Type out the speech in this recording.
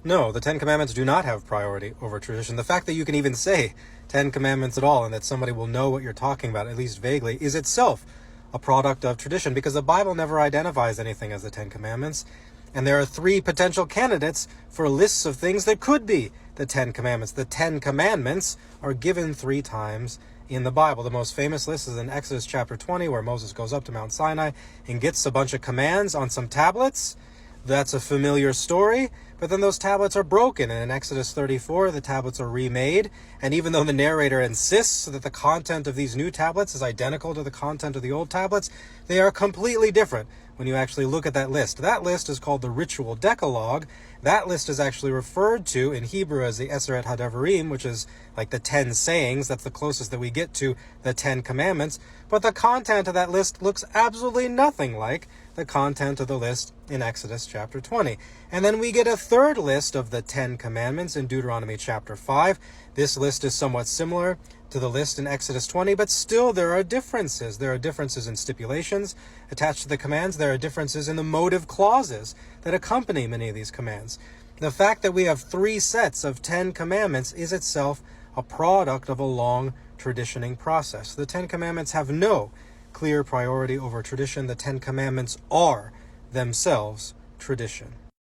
No, the Ten Commandments do not have priority over tradition. The fact that you can even say Ten Commandments at all and that somebody will know what you're talking about, at least vaguely, is itself a product of tradition, because the Bible never identifies anything as the Ten Commandments. And there are three potential candidates for lists of things that could be the Ten Commandments. The Ten Commandments are given 3 times in the Bible. The most famous list is in Exodus chapter 20, where Moses goes up to Mount Sinai and gets a bunch of commands on some tablets. That's a familiar story, but then those tablets are broken, and in Exodus 34, the tablets are remade, and even though the narrator insists that the content of these new tablets is identical to the content of the old tablets, they are completely different when you actually look at that list. That list is called the Ritual Decalogue. That list is actually referred to in Hebrew as the Eseret HaDevarim, which is like the 10 sayings. That's the closest that we get to the 10 Commandments. But the content of that list looks absolutely nothing like the content of the list in Exodus chapter 20. And then we get a third list of the 10 Commandments in Deuteronomy chapter 5. This list is somewhat similar to the list in Exodus 20, but still there are differences. There are differences in stipulations attached to the commands. There are differences in the motive clauses that accompany many of these commands. The fact that we have 3 sets of 10 commandments is itself a product of a long traditioning process. The 10 commandments have no clear priority over tradition. The 10 commandments are themselves tradition.